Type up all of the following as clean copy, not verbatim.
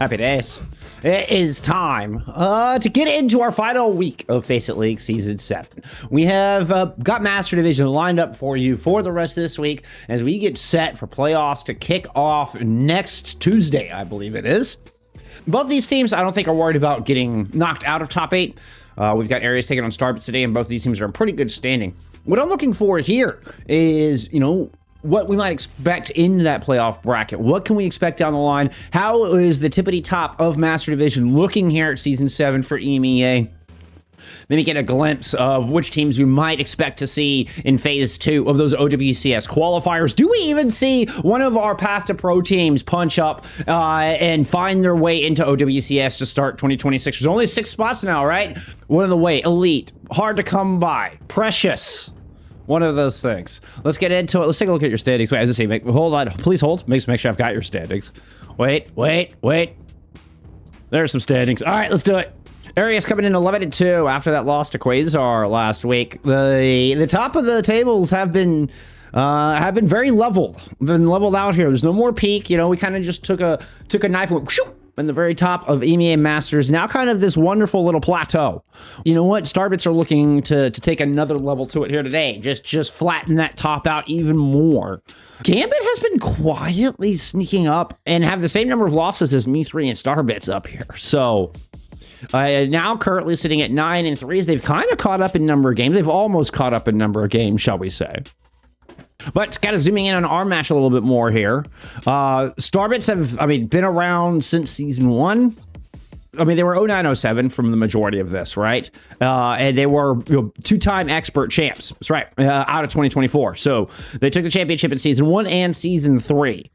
Happy days. It is time to get into our final week of FACEIT League Season 7. We have got Master Division lined up for you for the rest of this week as we get set for playoffs to kick off next Tuesday, I believe it is. Both these teams, I don't think, are worried about getting knocked out of top 8. We've got Ereus taking on StarBits today, and both of these teams are in pretty good standing. What I'm looking for here is, what we might expect in that playoff bracket. What can we expect down the line? How is the tippity top of Master Division looking here at Season 7 for EMEA? Maybe get a glimpse of which teams we might expect to see in Phase 2 of those OWCS qualifiers. Do we even see one of our Path to Pro teams punch up and find their way into OWCS to start 2026? There's only 6 spots now, right? One of the way, elite, hard to come by, precious. One of those things. Let's get into it. Let's take a look at your standings. Wait, as I say, hold on. Please hold. Make sure I've got your standings. Wait. There's some standings. All right, let's do it. Ereus coming in 11-2 after that loss to Quasar last week. The top of the tables have been very leveled. Been leveled out here. There's no more peak. We kind of just took a knife and went whoosh, in the very top of EMEA Masters. Now kind of this wonderful little plateau. You know what? StarBits are looking to take another level to it here today. Just flatten that top out even more. Gambit has been quietly sneaking up and have the same number of losses as Me3 and StarBits up here. So now currently sitting at 9-3 as they've kind of caught up in number of games. They've almost caught up in number of games, shall we say. But kind of zooming in on our match a little bit more here. StarBits have, been around since Season 1. They were 09-07 from the majority of this, right? And they were 2-time expert champs. That's right, out of 2024. So they took the championship in Season 1 and Season 3.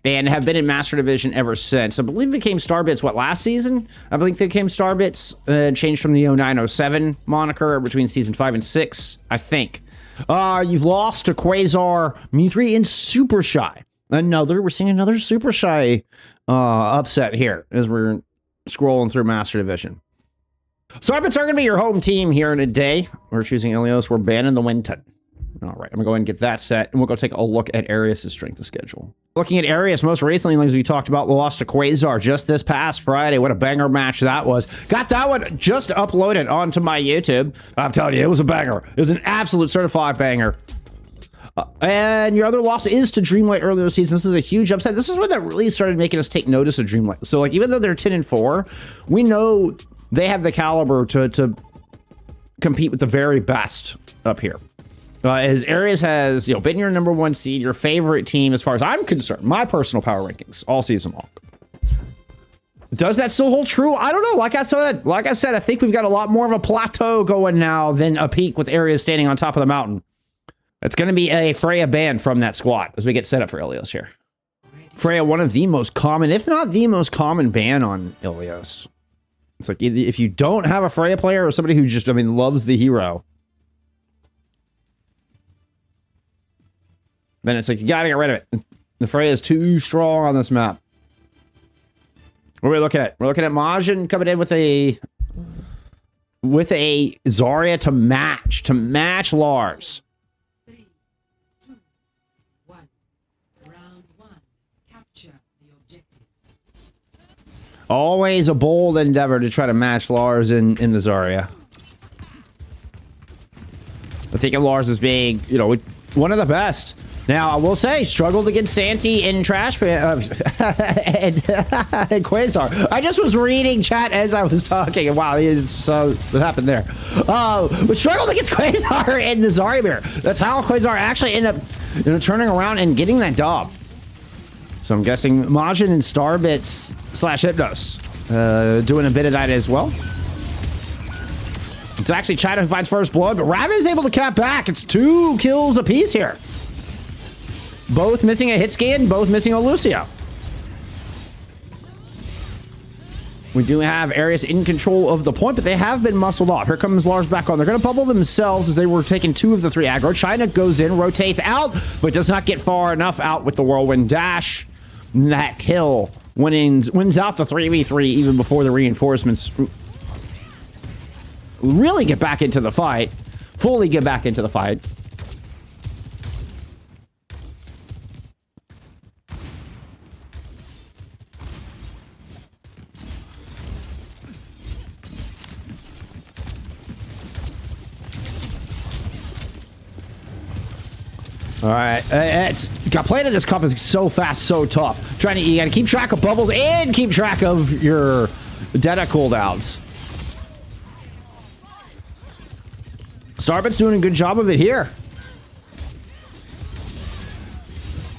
And have been in Master Division ever since. I believe it became StarBits, last season? I believe they became StarBits, changed from the 09-07 moniker between Season 5 and 6, I think. You've lost to Quasar, Me3, and Super Shy. We're seeing another Super Shy upset here as we're scrolling through Master Division. StarBits are going to be your home team here in a day. We're choosing Ilios. We're banning the Winton. All right, I'm going to go ahead and get that set, and we'll go take a look at Ereus' strength of schedule. Looking at Ereus, most recently, as we talked about, lost to Quasar just this past Friday. What a banger match that was. Got that one just uploaded onto my YouTube. I'm telling you, it was a banger. It was an absolute certified banger. And your other loss is to Dreamlight earlier this season. This is a huge upset. This is what that really started making us take notice of Dreamlight. So, even though they're 10-4, we know they have the caliber to compete with the very best up here. As Ereus has, been your number 1 seed, your favorite team as far as I'm concerned, my personal power rankings all season long. Does that still hold true? I don't know. Like I said, I think we've got a lot more of a plateau going now than a peak with Ereus standing on top of the mountain. It's going to be a Freya ban from that squad as we get set up for Ilios here. Freya, one of the most common, if not the most common ban on Ilios. It's like if you don't have a Freya player or somebody who just, loves the hero, then it's like, you gotta get rid of it. The Freya is too strong on this map. What are we looking at? We're looking at Majin coming in with a Zarya to match Lars. 3, 2, 1. Round 1. Capture the objective. Always a bold endeavor to try to match Lars in the Zarya. I think of Lars as being, one of the best. Now, I will say, struggled against Santi in Trash and Quasar. I just was reading chat as I was talking, and wow, so what happened there? But struggled against Quasar in the Zarya mirror. That's how Quasar actually ended up, turning around and getting that dub. So I'm guessing Majin and StarBits / Hypnos doing a bit of that as well. It's actually China who finds first blood, but Raven is able to cap back. It's 2 kills apiece here. Both missing a hit scan, both missing a Lucio. We do have Ereus in control of the point, but they have been muscled off. Here comes Lars back on. They're going to bubble themselves as they were taking 2 of the 3 aggro. China goes in, rotates out, but does not get far enough out with the whirlwind dash. And that kill wins out the 3v3 even before the reinforcements really get back into the fight. Fully get back into the fight. All right, playing in this cup is so fast, so tough. You gotta keep track of bubbles and keep track of your data cooldowns. StarBits doing a good job of it here.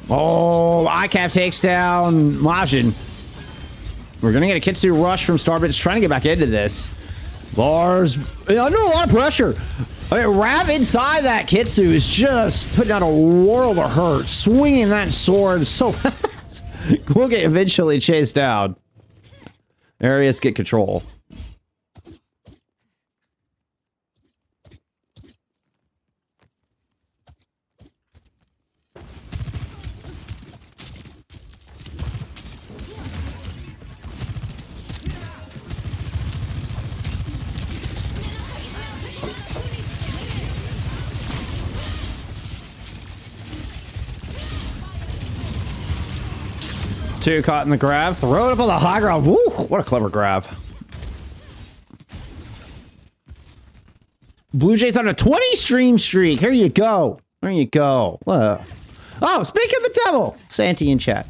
Oh, ICAP takes down Majin. We're gonna get a Kitsu rush from StarBits trying to get back into this. Lars, under a lot of pressure. I mean, Rav inside that Kitsu is just putting out a world of hurt, swinging that sword so fast. We'll get eventually chased down. Ereus get control. Two caught in the grab. Throw it up on the high ground. Woo! What a clever grab. Blue Jays on a 20 stream streak. Here you go. There you go. Oh, speak of the devil. Santi in chat.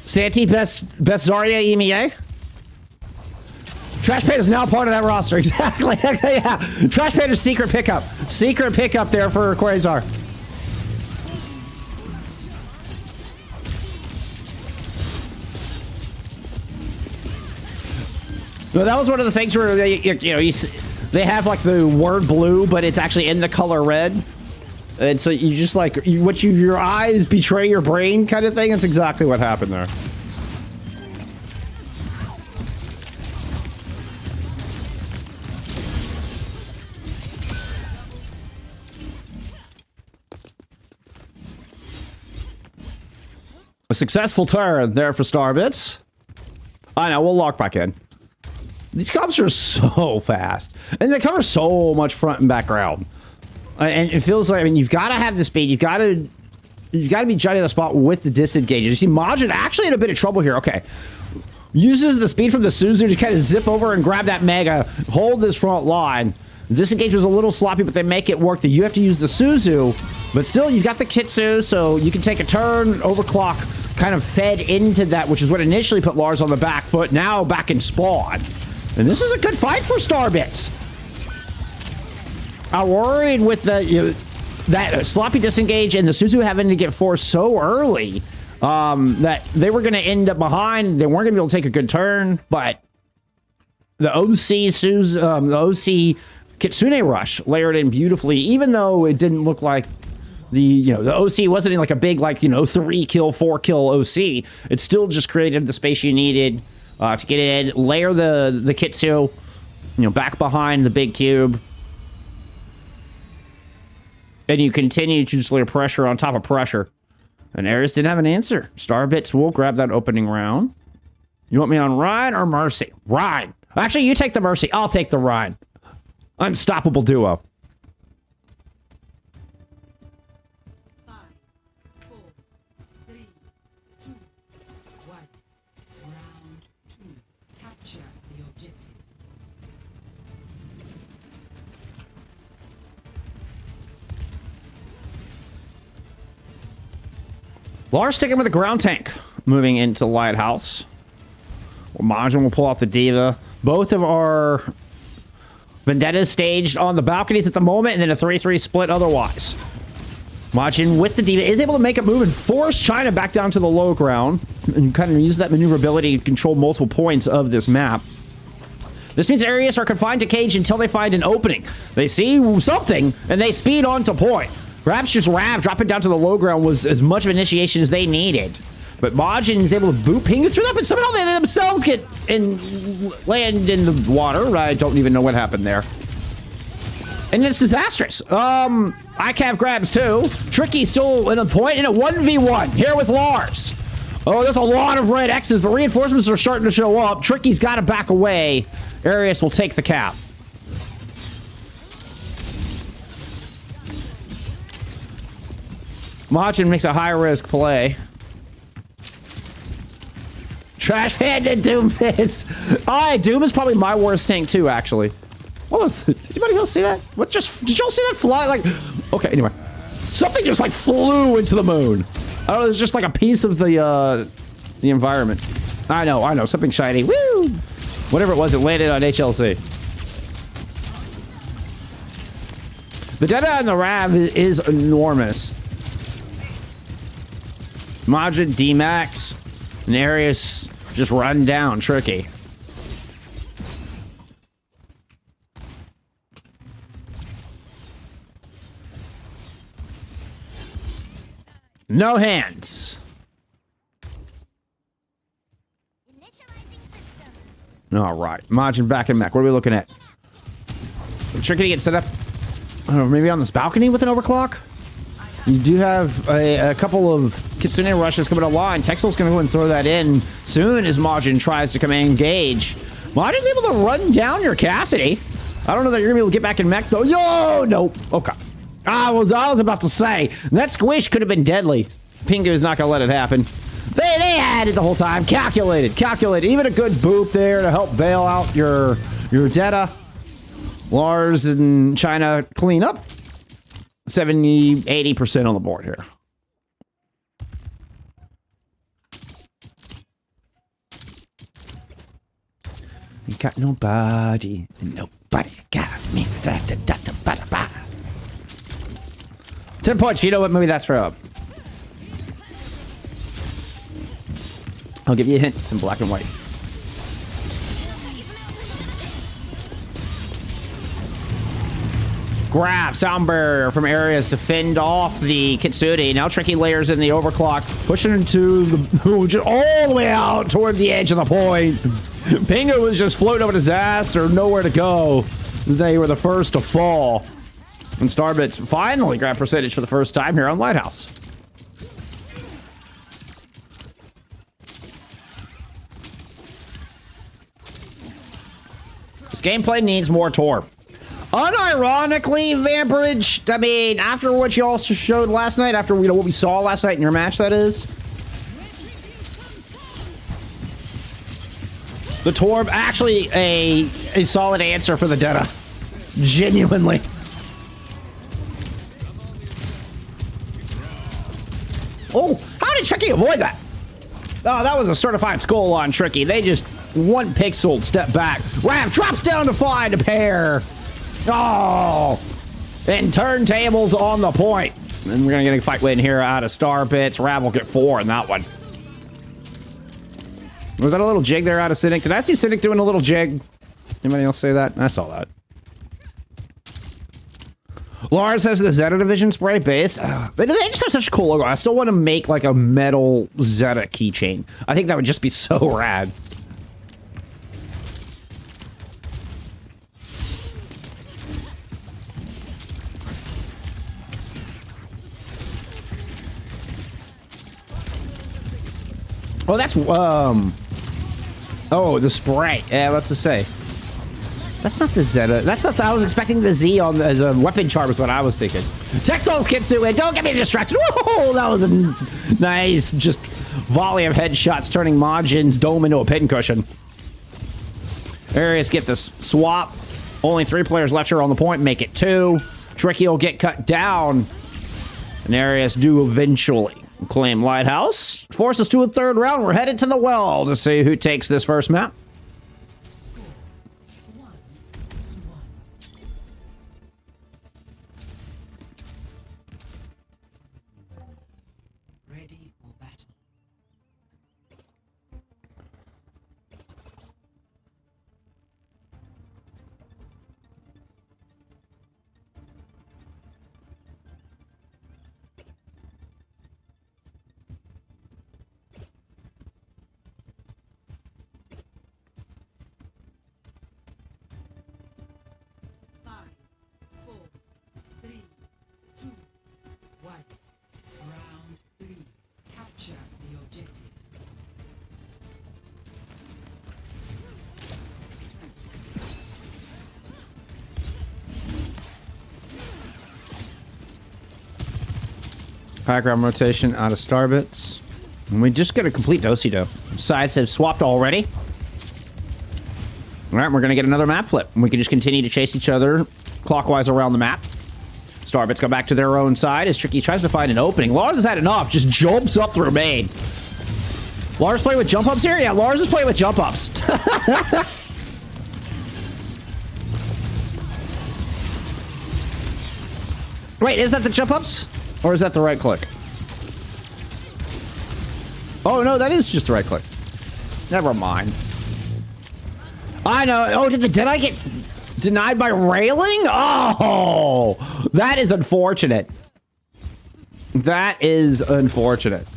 Santi, best Zarya EMEA. Trash Pan is now part of that roster. Exactly. Yeah. Trash Pan is secret pickup. Secret pickup there for Quasar. No, that was one of the things where they have like the word blue, but it's actually in the color red, and so you just like your eyes betray your brain kind of thing. That's exactly what happened there. A successful turn there for StarBits. I know, we'll lock back in. These cops are so fast, and they cover so much front and background, and it feels like, I mean, you've got to have the speed. You've got to be Johnny on the spot with the disengages. You see, Majin actually in a bit of trouble here. Okay, uses the speed from the Suzu to kind of zip over and grab that Mega, hold this front line. The disengage was a little sloppy, but they make it work. That you have to use the Suzu, but still, you've got the Kitsu, so you can take a turn, overclock, kind of fed into that, which is what initially put Lars on the back foot. Now back in spawn. And this is a good fight for StarBits. I'm worried with that sloppy disengage and the Suzu having to get forced so early that they were going to end up behind. They weren't going to be able to take a good turn, but the OC Kitsune rush layered in beautifully, even though it didn't look like the OC wasn't in like a big 3 kill, 4 kill OC. It still just created the space you needed. To get in, layer the Kitsu, back behind the big cube. And you continue to just layer pressure on top of pressure. And Ereus didn't have an answer. StarBits will grab that opening round. You want me on Rhine or Mercy? Rhine. Actually, you take the Mercy. I'll take the Rhine. Unstoppable duo. 5, 4, 3, 2, 1. Round 2. Capture the objective. Lars sticking with the ground tank. Moving into the Lighthouse. Majin will pull out the Diva. Both of our Vendettas staged on the balconies at the moment, and then a 3-3 split otherwise. Majin with the Diva is able to make a move and force China back down to the low ground and kind of use that maneuverability to control multiple points of this map. This means Ereus are confined to cage until they find an opening. They see something, and they speed on to point. Perhaps just Rav dropping down to the low ground was as much of initiation as they needed. But Majin is able to boot Pingu through that, but somehow they themselves land in the water. I don't even know what happened there. And it's disastrous. ICAV grabs too. Tricky still in a point in a 1v1 here with Lars. Oh, there's a lot of red X's, but reinforcements are starting to show up. Tricky's got to back away. Ereus will take the cap. Majin makes a high-risk play. Trash Panda Doom Fist. Alright, Doom is probably my worst tank too, actually. did anybody else see that? What just, did y'all see that fly? Like, okay, anyway. Something just like flew into the moon. I don't know, it's just like a piece of the environment. I know, something shiny. Woo! Whatever it was, it landed on HLC. The data on the RAM is enormous. Majin, D-Max, and Ereus just run down Tricky. No hands. All right, Majin back in mech. What are we looking at? Tricky to get set up. I don't know, maybe on this balcony with an overclock? You do have a couple of Kitsune rushes coming online. Teksol's going to go and throw that in soon as Majin tries to come and engage. Majin's able to run down your Cassidy. I don't know that you're going to be able to get back in mech, though. Yo, nope. Okay. I was about to say, that squish could have been deadly. Pingu's not going to let it happen. They had it the whole time. Calculated. Even a good boop there to help bail out your Detta. Lars and China clean up. 70, 80% on the board here. You got nobody, and nobody got me. 10 points. You know what movie that's from? I'll give you a hint. It's in black and white. Grab sound barrier from Ereus to fend off the Kitsune. Now Tricky layers in the overclock, pushing into the all the way out toward the edge of the point. Pingu was just floating over disaster, nowhere to go. They were the first to fall. And StarBits finally grabbed percentage for the first time here on Lighthouse. This gameplay needs more torp. Unironically, Vamperage, I mean, after what you all showed last night, after what we saw last night in your match, that is, the Torb actually a solid answer for the Detta. Genuinely. Oh, how did Tricky avoid that? Oh, that was a certified skull on Tricky. They just one pixel step back. Rav drops down to find a pair. Oh, and turntables on the point. And we're gonna get a fight win here out of StarBits. Rav will get 4 in that one. Was that a little jig there out of Cynic? Did I see Cynic doing a little jig? Anybody else say that? I saw that. Lars has the Zeta Division spray based. They just have such a cool logo. I still want to make like a metal Zeta keychain. I think that would just be so rad. Oh, that's, oh, the spray. Yeah, what's to say? That's not the Zeta. That's not I was expecting the Z on as a weapon charm is what I was thinking. Teksol's Kitsune, don't get me distracted. Whoa, that was a nice, just volley of headshots, turning Majin's dome into a pincushion. Ereus get this swap. Only 3 players left here on the point, make it 2. Tricky will get cut down. And Ereus do eventually claim Lighthouse. Force us to a 3rd round. We're headed to the well to see who takes this first map. Ready for battle. Background rotation out of StarBits. And we just get a complete do-si-do. Sides have swapped already. All right, we're going to get another map flip. And we can just continue to chase each other clockwise around the map. StarBits go back to their own side as Tricky tries to find an opening. Lars has had enough. Just jumps up through main. Lars playing with jump ups here? Yeah, Lars is playing with jump ups. Wait, is that the jump ups? Or is that the right click? Oh, no, that is just the right click. Never mind. I know. Oh, did I get denied by railing? Oh, that is unfortunate. That is unfortunate.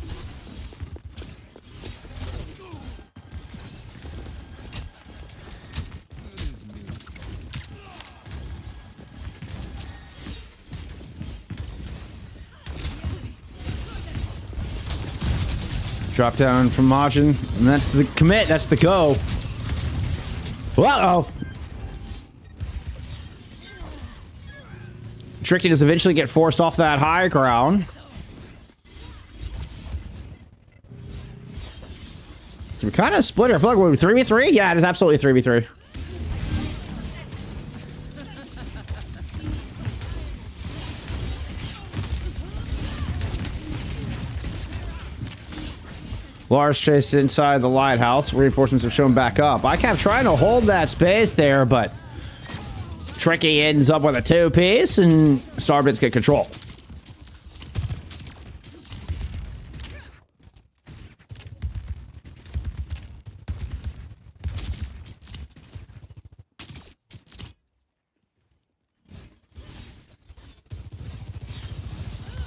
Drop down from Majin, and that's the commit. That's the go. Uh-oh. Tricky does eventually get forced off that high ground. So we kind of split here. I feel like we're 3v3? Yeah, it is absolutely 3v3. Lars chased inside the lighthouse. Reinforcements have shown back up. I kept trying to hold that space there, but Tricky ends up with a 2-piece, and StarBits get control.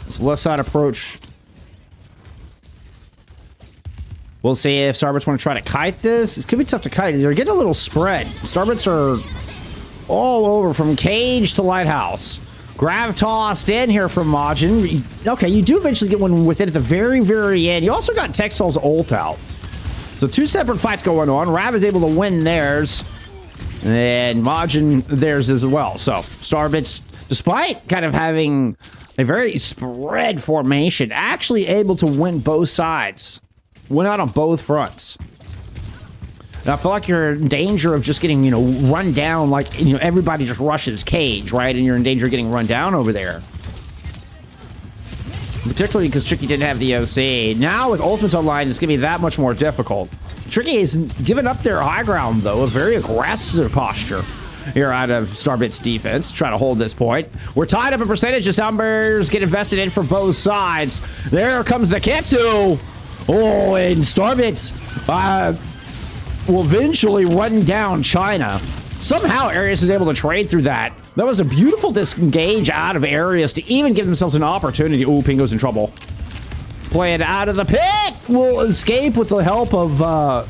This left side approach. We'll see if StarBits want to try to kite this. It could be tough to kite. They're getting a little spread. StarBits are all over from cage to lighthouse. Grav tossed in here from Majin. Okay, you do eventually get one with it at the very, very end. You also got Teksol's ult out. So 2 separate fights going on. Rav is able to win theirs. And Majin theirs as well. So StarBits, despite kind of having a very spread formation, actually able to win both sides. Went out on both fronts. And I feel like you're in danger of just getting, run down, like, everybody just rushes cage, right? And you're in danger of getting run down over there. Particularly because Tricky didn't have the OC. Now with ultimates online, it's going to be that much more difficult. Tricky has given up their high ground, though. A very aggressive posture here out of StarBits defense. Try to hold this point. We're tied up in percentages. Numbers get invested in for both sides. There comes the Ketsu. Oh, and StarBits will eventually run down China. Somehow Ereus is able to trade through that. That was a beautiful disengage out of Ereus to even give themselves an opportunity. Ooh, Pingu's in trouble. Play it out of the pit. Will escape with the help of, well,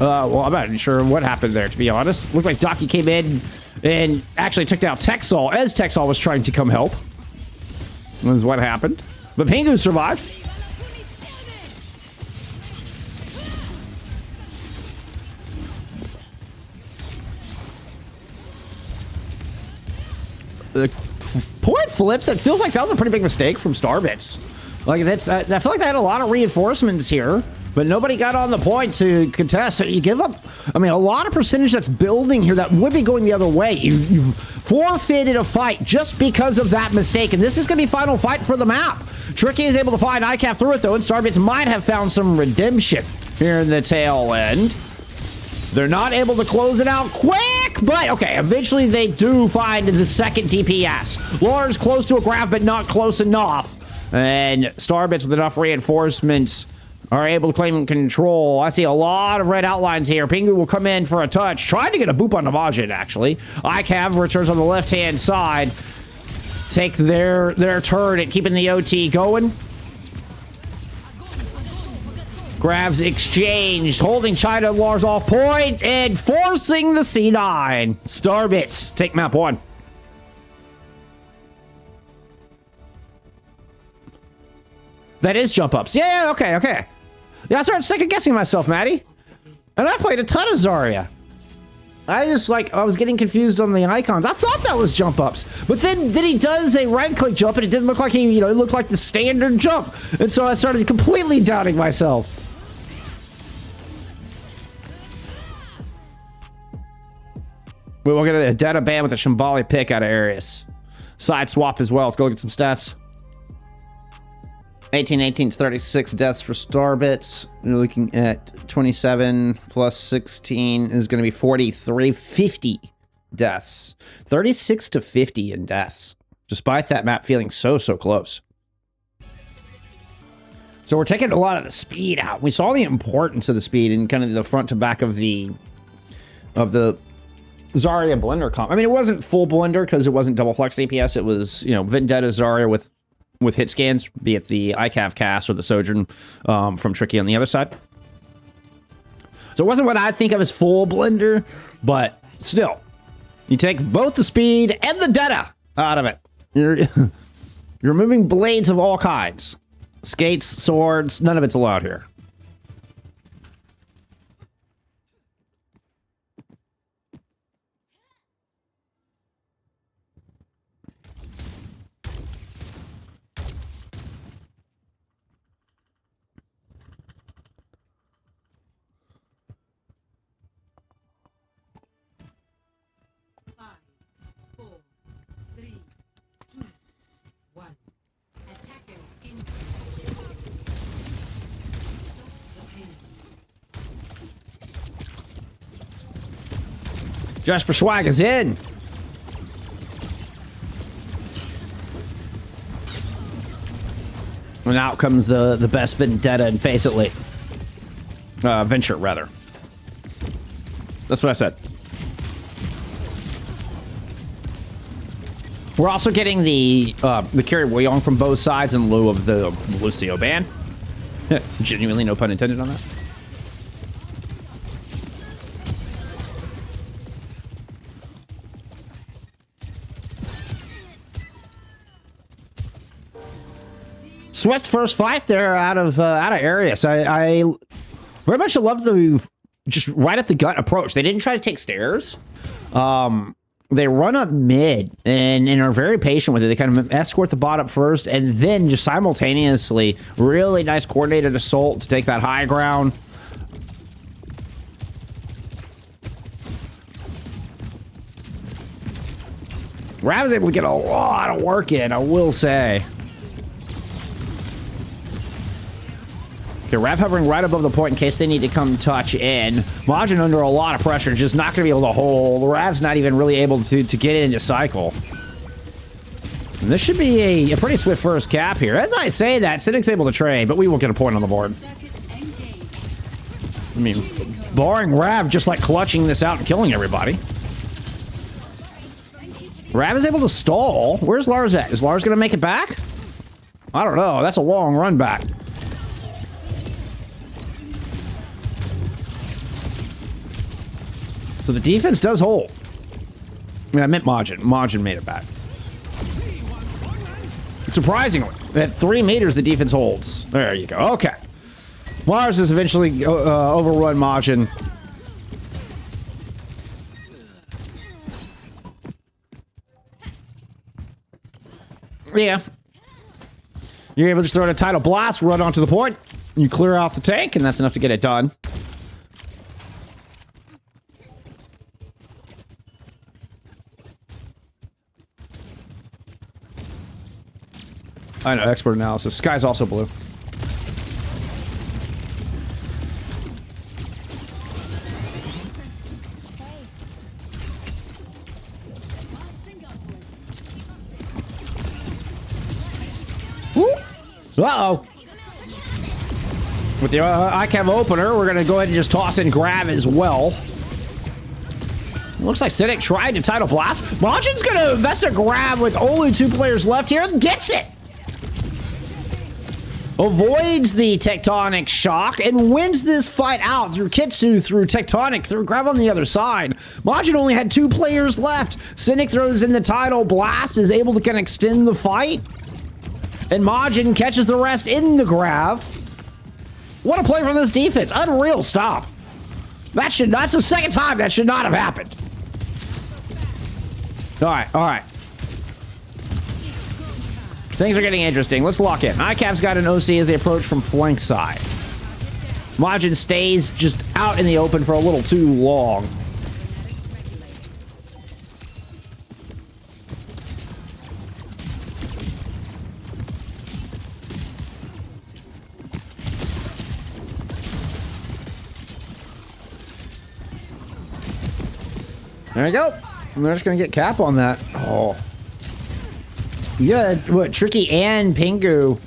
I'm not sure what happened there, to be honest. Looked like Dockiyyy came in and actually took down teksol as teksol was trying to come help. That is what happened. But Pingu survived. The point flips. It feels like that was a pretty big mistake from StarBits. Like that's, I feel like they had a lot of reinforcements here, but nobody got on the point to contest. So you give up. I mean, a lot of percentage that's building here that would be going the other way. You've forfeited a fight just because of that mistake, and this is going to be final fight for the map. Tricky is able to find ICAF through it though, and StarBits might have found some redemption here in the tail end. They're not able to close it out quick, but okay, eventually they do find the second DPS. Lars close to a graph, but not close enough. And StarBits with enough reinforcements are able to claim control. I see a lot of red outlines here. Pingu will come in for a touch. Trying to get a boop on the Majin, actually. ICAV returns on the left-hand side. Take their turn at keeping the OT going. Grabs exchanged, holding China and Lars off point, and forcing the C9. StarBits take map 1. That is jump ups. Yeah, okay. Yeah, I started second guessing myself, Maddie. And I played a ton of Zarya. I was getting confused on the icons. I thought that was jump ups. But then he does a right click jump and it didn't look like it looked like the standard jump. And so I started completely doubting myself. We'll get a data ban with a Shambali pick out of Ereus. Side swap as well. Let's go get some stats. 18 is 36 deaths for StarBits. You're looking at 27 plus 16 is going to be 43. 50 deaths. 36 to 50 in deaths. Despite that map feeling so close. So we're taking a lot of the speed out. We saw the importance of the speed in kind of the front to back of the Zarya blender comp. I mean, it wasn't full blender because it wasn't double flex DPS. It was, you know, Vendetta Zarya with hit scans, be it the ICAV cast or the Sojourn from Tricky on the other side. So it wasn't what I think of as full blender, but still, you take both the speed and the data out of it. You're removing blades of all kinds. Skates, swords, none of it's allowed here. JesperSwag is in. And out comes the best Vendetta and FACEIT venture, rather. That's what I said. We're also getting the carry Wuyong from both sides in lieu of the Lucio ban. Genuinely, no pun intended on that. Swift first fight there out of Ereus. I very much love the just right up the gut approach. They didn't try to take stairs. They run up mid and are very patient with it. They kind of escort the bot up first and then just simultaneously really nice coordinated assault to take that high ground. Rav was able to get a lot of work in, I will say. Okay, Rav hovering right above the point in case they need to come touch in. Majin under a lot of pressure, just not going to be able to hold. Rav's not even really able to get it into cycle. And this should be a pretty swift first cap here. As I say that, CNYXC able to trade, but we won't get a point on the board. I mean, barring Rav just like clutching this out and killing everybody. Rav is able to stall. Where's Lars at? Is Lars going to make it back? I don't know. That's a long run back. So the defense does hold. I mean, I meant Majin. Majin made it back. Surprisingly, at 3 meters, the defense holds. There you go. Okay. Lars has eventually overrun Majin. Yeah. You're able to just throw in a tidal blast, run onto the point. You clear off the tank, and that's enough to get it done. I know, expert analysis. Sky's also blue. Uh-oh. With the ICAV opener, we're going to go ahead and just toss in grab as well. Looks like CNYXC tried to tidal blast. Majin's going to invest a grab with only 2 players left here and gets it. Avoids the tectonic shock and wins this fight out through Kitsu, through tectonic, through grab on the other side. Majin only had 2 players left. CNYXC throws in the tidal blast, is able to kind of extend the fight. And Majin catches the rest in the grab. What a play from this defense. Unreal stop. That's the second time that should not have happened. All right, all right. Things are getting interesting. Let's lock in. ICAV's got an OC as they approach from flank side. Majin stays just out in the open for a little too long. There we go. And they're just gonna get cap on that. Oh. Yeah, what, Tricky and Pingu.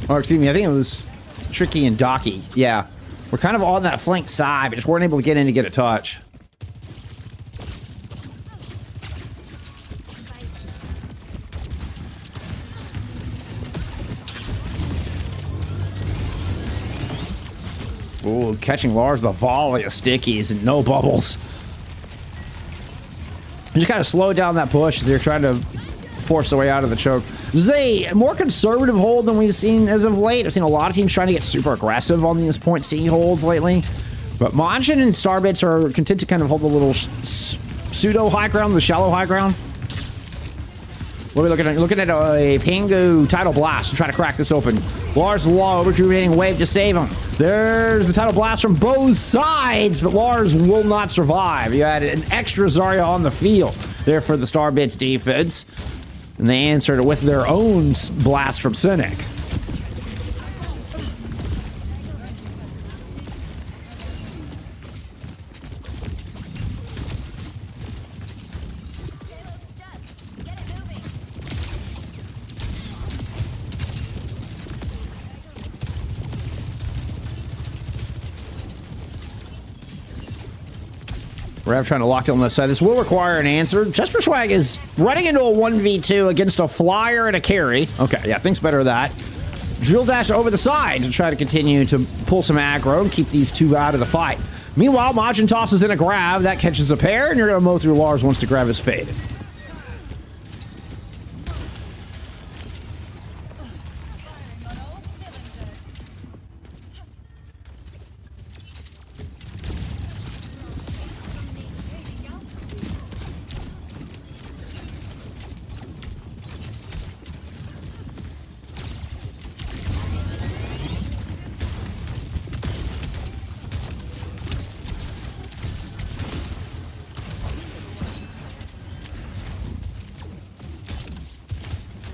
Or excuse me, I think it was Tricky and Dockiyyy. Yeah. We're kind of on that flank side, but just weren't able to get in to get a touch. Ooh, catching Lars with a volley of stickies and no bubbles. Just kind of slow down that push as they're trying to force their way out of the choke. This is a more conservative hold than we've seen as of late. I've seen a lot of teams trying to get super aggressive on these point C holds lately. But Majin and StarBits are content to kind of hold a little pseudo high ground, the shallow high ground. What are we looking at? Looking at a Pingu Tidal Blast to try to crack this open. Lars low, rejuvenating wave to save him. There's the Tidal Blast from both sides, but Lars will not survive. You had an extra Zarya on the field there for the StarBits defense. And they answered with their own blast from Cynic. Rev trying to lock down the left side. This will require an answer. JesperSwag is running into a 1v2 against a flyer and a carry. Okay, yeah, thinks better of that. Drill dash over the side to try to continue to pull some aggro and keep these two out of the fight. Meanwhile, Majin tosses in a grab. That catches a pair, and you're going to mow through Lars once the grab is faded.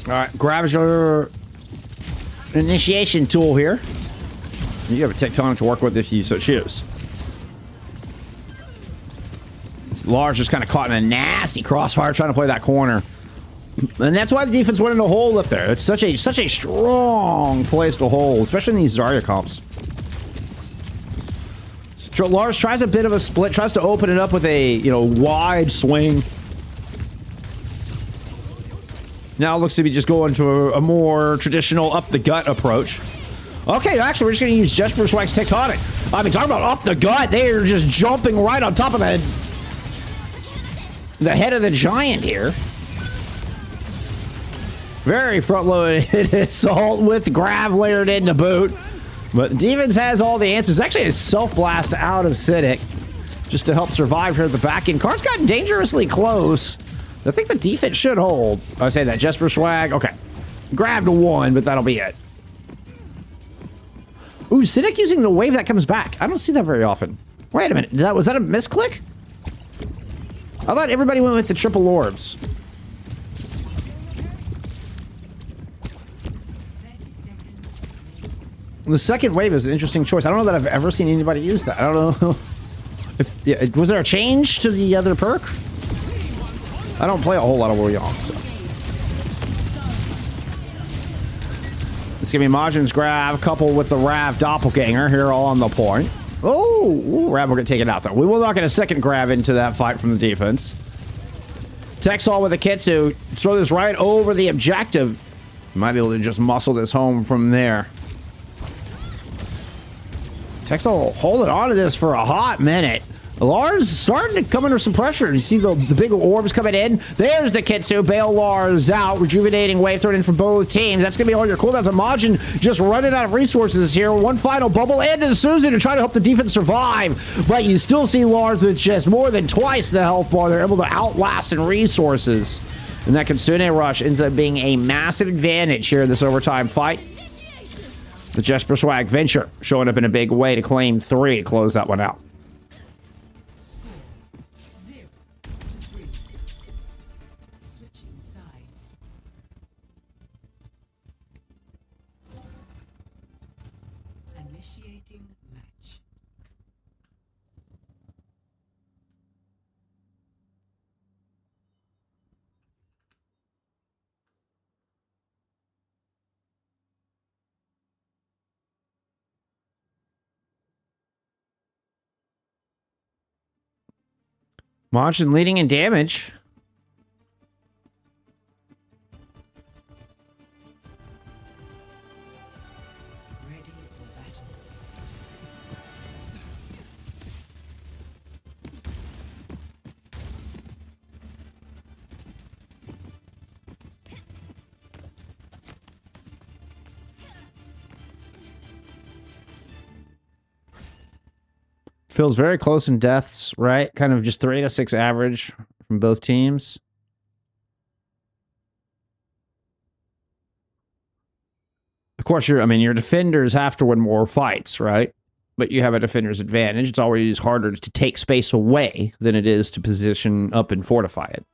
All right, grabs your initiation tool here. You have a tectonic to work with if you so choose. Lars just kind of caught in a nasty crossfire trying to play that corner. And that's why the defense went into a hole up there. It's such a strong place to hold, especially in these Zarya comps. So Lars tries a bit of a split, tries to open it up with a, wide swing. Now it looks to be just going to a more traditional up-the-gut approach. Okay, actually, we're just going to use JesperSwag's Tectonic. I mean, talking about up the gut, they are just jumping right on top of the head of the giant here. Very front-loaded assault with Grav layered in to boot. But defense has all the answers. Actually, a self-blast out of Cynic just to help survive here at the back end. Card's gotten dangerously close. I think the defense should hold. I say that. JesperSwag. Okay. Grabbed one, but that'll be it. Ooh, Cynic using the wave that comes back. I don't see that very often. Wait a minute. Was that a misclick? I thought everybody went with the triple orbs. The second wave is an interesting choice. I don't know that I've ever seen anybody use that. I don't know. Was there a change to the other perk? I don't play a whole lot of Wuyong, so. It's gonna be Majin's grab coupled with the Rav doppelganger here all on the point. Oh, Rav will get taken out though. We will not get a second grab into that fight from the defense. Teksol with a Kitsu. Throw this right over the objective. Might be able to just muscle this home from there. Teksol holding on to this for a hot minute. Lars starting to come under some pressure. You see the big orbs coming in. There's the Kitsu. Bail Lars out. Rejuvenating wave thrown in from both teams. That's going to be all your cooldowns. And Majin just running out of resources here. One final bubble into Suzu to try to help the defense survive. But you still see Lars with just more than twice the health bar. They're able to outlast in resources. And that Kitsune Rush ends up being a massive advantage here in this overtime fight. The JesperSwag Venture showing up in a big way to claim 3 to close that one out. Majin leading in damage. Ready for battle. Feels very close in deaths, right? Kind of just 3 to 6 average from both teams. Of course, your defenders have to win more fights, right? But you have a defender's advantage. It's always harder to take space away than it is to position up and fortify it.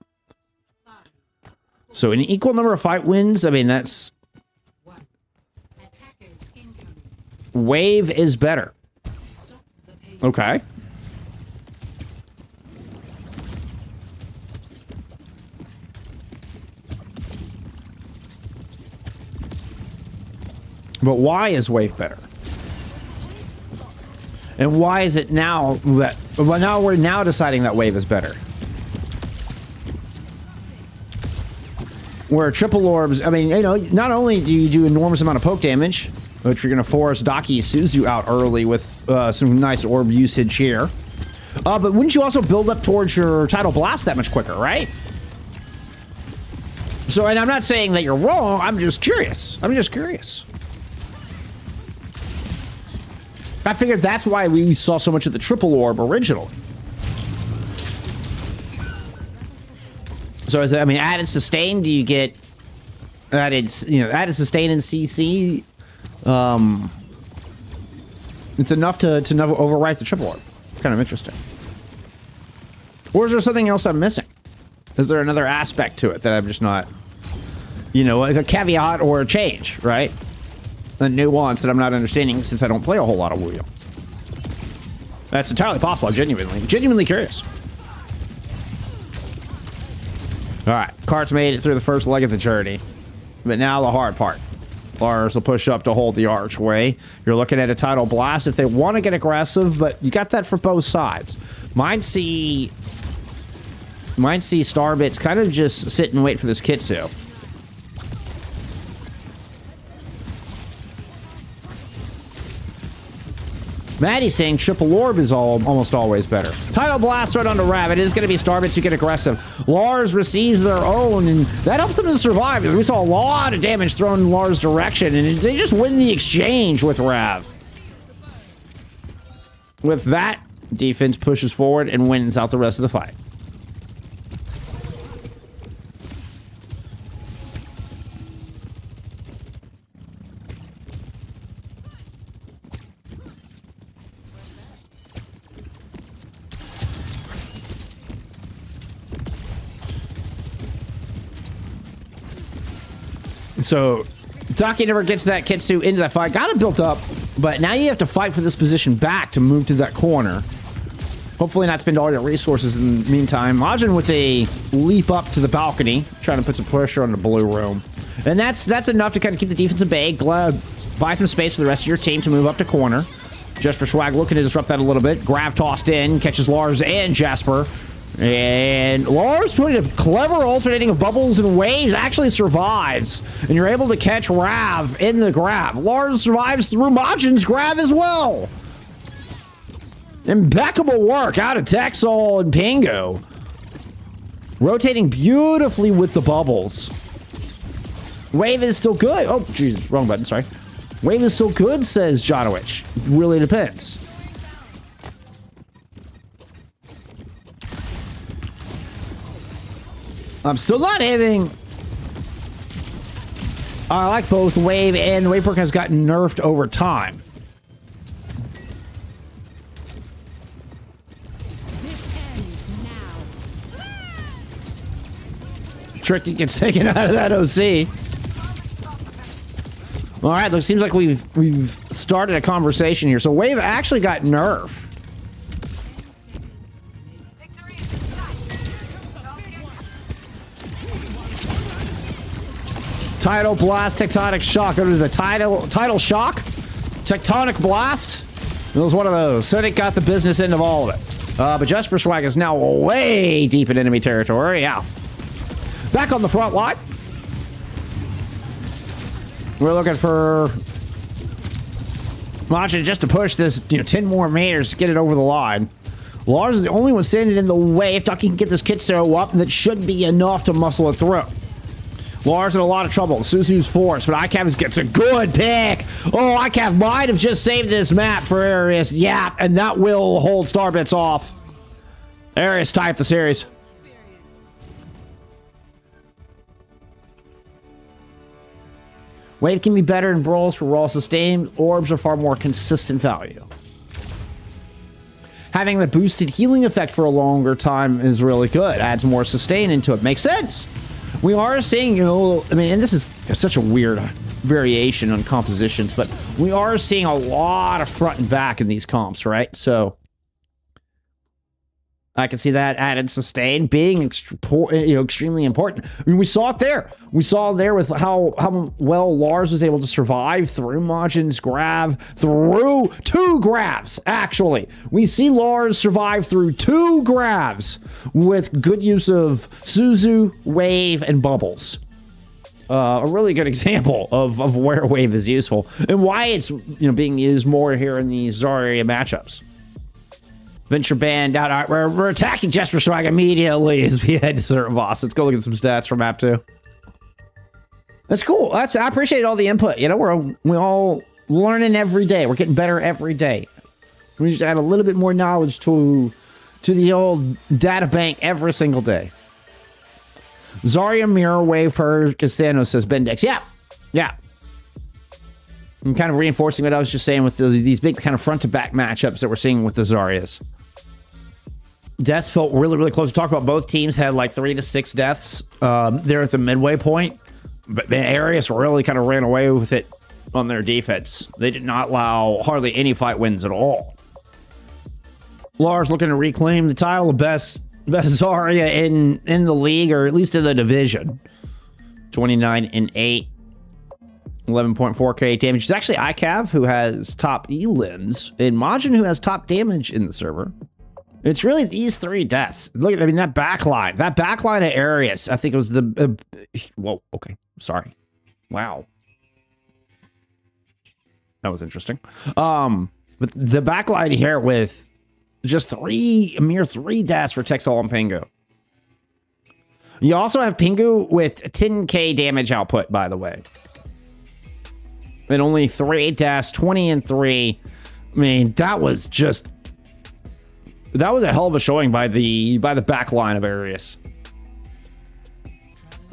So an equal number of fight wins, I mean, that's... Wave is better. Okay. But why is Wave better? And why is it now that... Well, now we're now deciding that Wave is better. Where triple orbs... I mean, you know, not only do you do enormous amount of poke damage, which you're going to force Dockiyyy Suzu out early with some nice orb usage here. But wouldn't you also build up towards your Tidal Blast that much quicker, right? So, and I'm not saying that you're wrong, I'm just curious. I'm just curious. I figured that's why we saw so much of the triple orb originally. So, is it, I mean, added sustain, do you get added, added sustain in CC? It's enough to never overwrite the triple orb. It's kind of interesting. Or is there something else I'm missing? Is there another aspect to it that I'm just not, like a caveat or a change, right? A nuance that I'm not understanding since I don't play a whole lot of Wu-Yu. That's entirely possible. I'm genuinely curious. All right, Cart's made it through the first leg of the journey, but now the hard part. Lars will push up to hold the archway. You're looking at a Tidal Blast if they want to get aggressive, but you got that for both sides. Might see StarBits kind of just sit and wait for this Kitsu. Maddie's saying triple orb is almost always better. Tidal Blast right onto Rav. It is going to be StarBits who get aggressive. Lars receives their own, and that helps them to survive. We saw a lot of damage thrown in Lars' direction, and they just win the exchange with Rav. With that, defense pushes forward and wins out the rest of the fight. So, Dockiyyy never gets that Kitsu into that fight. Got it built up, but now you have to fight for this position back to move to that corner. Hopefully not spend all your resources in the meantime. Majin with a leap up to the balcony, trying to put some pressure on the blue room. And that's enough to kind of keep the defense at bay. Buy some space for the rest of your team to move up to corner. JesperSwag looking to disrupt that a little bit. Grav tossed in, catches Lars and Jasper. And Lars putting a clever alternating of bubbles and waves actually survives. And you're able to catch Rav in the grab. Lars survives through Majin's grab as well. Impeccable work out of Teksol and Pingu. Rotating beautifully with the bubbles. Wave is still good. Oh, Jesus, wrong button, sorry. Wave is still good, says Jonowich. Really depends. I'm still not having... I like both Wave and the Wave perk has gotten nerfed over time. Tricky gets taken out of that OC. All right, look, seems like we've started a conversation here. So Wave actually got nerfed. Tidal Blast, Tectonic Shock. That was the Tidal Shock, Tectonic Blast. It was one of those. Sonic got the business end of all of it. But JesperSwag is now way deep in enemy territory. Yeah. Back on the front line. We're looking for Majin just to push this, 10 more meters to get it over the line. Lars is the only one standing in the way. If Dockiyyy can get this Kitso up, that should be enough to muscle it through. Lars in a lot of trouble. Suzu's forced, but iCav gets a good pick. Oh, iCav might have just saved this map for Ereus. Yeah, and that will hold StarBits off. Ereus tie up the series. Wave can be better in brawls for raw sustain. Orbs are far more consistent value. Having the boosted healing effect for a longer time is really good. Adds more sustain into it. Makes sense. We are seeing, and this is such a weird variation on compositions, but we are seeing a lot of front and back in these comps, right? So I can see that added sustain being extremely important. I mean, we saw it there. We saw there with how well Lars was able to survive through Majin's grab, through 2 grabs, actually. We see Lars survive through 2 grabs with good use of Suzu, Wave, and Bubbles. A really good example of where Wave is useful and why it's being used more here in these Zarya matchups. Venture banned out. All right, we're attacking JesperSwag immediately as we head to Suravasa. Let's go look at some stats from map 2. That's cool. I appreciate all the input. We're all learning every day. We're getting better every day. We just add a little bit more knowledge to the old data bank every single day. Zarya mirror wave per Castanos says Bendix. Yeah. I'm kind of reinforcing what I was just saying with these big kind of front to back matchups that we're seeing with the Zaryas. Deaths felt really, really close. We talked about both teams had like 3 to 6 deaths there at the midway point. But the Ereus really kind of ran away with it on their defense. They did not allow hardly any fight wins at all. Lars looking to reclaim the title of best Zarya in the league, or at least in the division. 29-8. 11.4k damage. It's actually iCav who has top elims, and Majin who has top damage in the server. It's really these 3 deaths. Look at, that backline. That backline of Ereus, I think it was the... whoa, okay. Sorry. Wow. That was interesting. But the backline here with just a mere 3 deaths for teksol and Pingu. You also have Pingu with 10k damage output, by the way. And only 3 deaths, 20 and 3. I mean, that was a hell of a showing by the back line of Ereus.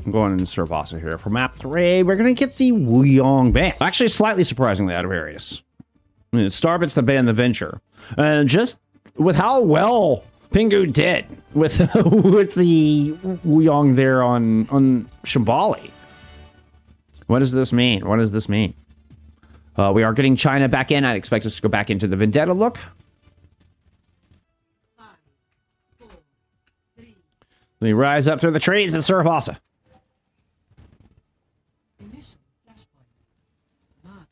I'm going into Suravasa here. For map 3, we're going to get the Wuyong ban. Actually, slightly surprisingly out of Ereus. I mean, it's StarBits that banned the Venture. And just with how well Pingu did with the Wuyong there on Shambali. What does this mean? What does this mean? We are getting China back in. I'd expect us to go back into the Vendetta look. 5, 4, 3. Let me rise up through the trees and Suravasa. Initial flashpoint. Mark.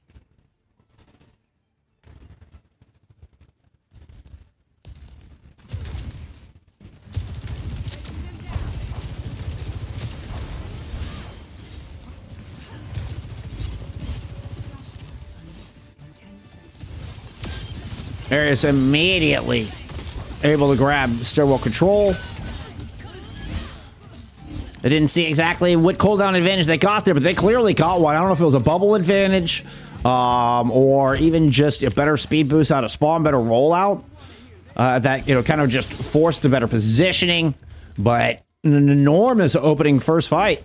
Ereus immediately able to grab stairwell control. I didn't see exactly what cooldown advantage they got there, but they clearly got one. I don't know if it was a bubble advantage or even just a better speed boost out of spawn, better rollout. That, kind of just forced a better positioning, but an enormous opening first fight.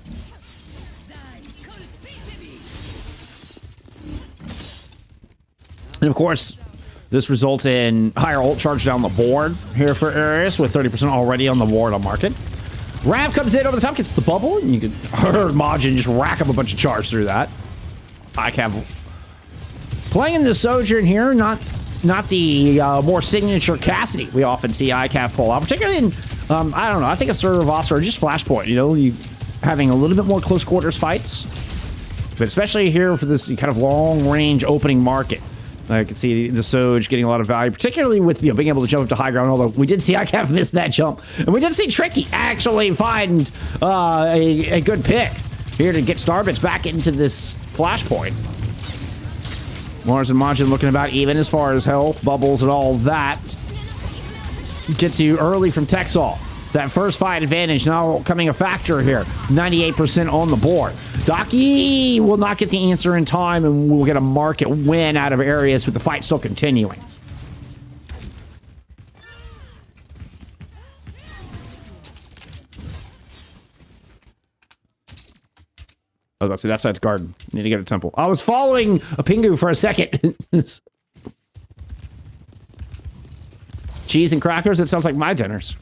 And of course, this results in higher ult charge down the board here for Ereus with 30% already on the ward on market. Rav comes in over the top, gets the bubble, and you can hear Majin just rack up a bunch of charge through that. iCav playing the Sojourn here, not the more signature Cassidy we often see iCav pull out, particularly in, I don't know, I think of Suravasa or just Flashpoint, you having a little bit more close quarters fights, but especially here for this kind of long range opening market. I can see the Soj getting a lot of value, particularly with being able to jump up to high ground, although we did see ICAV miss that jump. And we did see Tricky actually find a good pick here to get StarBits back into this flashpoint. Lars and Majin looking about even as far as health, bubbles, and all that. Gets you early from teksol. That first fight advantage now coming a factor here. 98% on the board. Dockiyyy will not get the answer in time, and we'll get a market win out of Ereus with the fight still continuing. I was about to say, that side's garden. Need to get a temple. I was following a Pingu for a second. Cheese and crackers? It sounds like my dinners.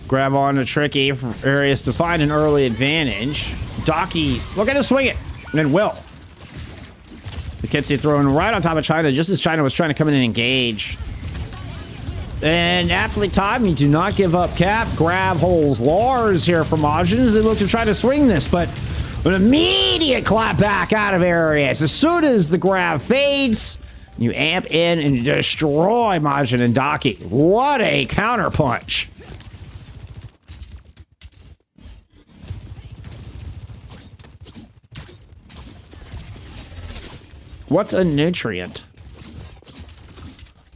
Grab on to Tricky for Ereus to find an early advantage. Dockiyyy, look at him swing it. And then Will. The Kitsy throwing right on top of China, just as China was trying to come in and engage. And aptly timed, you do not give up cap. Grab holds Lars here from Majin as they look to try to swing this, but an immediate clap back out of Ereus. As soon as the grab fades, you amp in and destroy Majin and Dockiyyy. What a counter punch. What's a nutrient?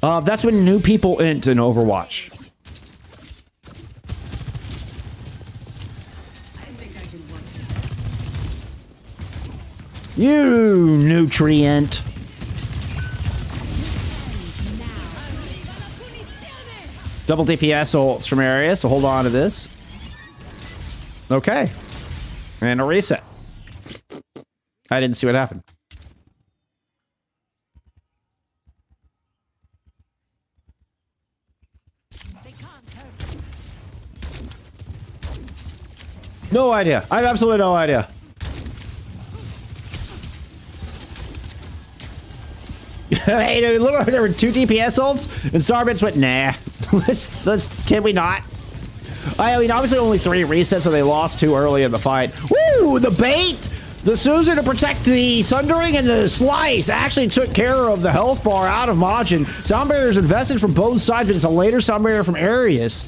That's when new people int in Overwatch. You nutrient. Double DPS ults from Ereus to hold on to this. Okay. And a reset. I didn't see what happened. No idea. I have absolutely no idea. Hey, dude, look, there were 2 DPS ults, and StarBits went, nah. Can we not? I mean, obviously only 3 resets, so they lost 2 early in the fight. Woo! The bait! The Susan to protect the Sundering and the Slice actually took care of the health bar out of Majin. Sound barriers invested from both sides, but it's a later sound barrier from Ereus.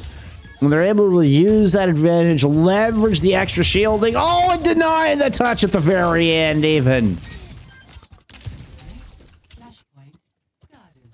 And they're able to use that advantage, leverage the extra shielding. Oh, and deny the touch at the very end, even. Flashpoint guarded.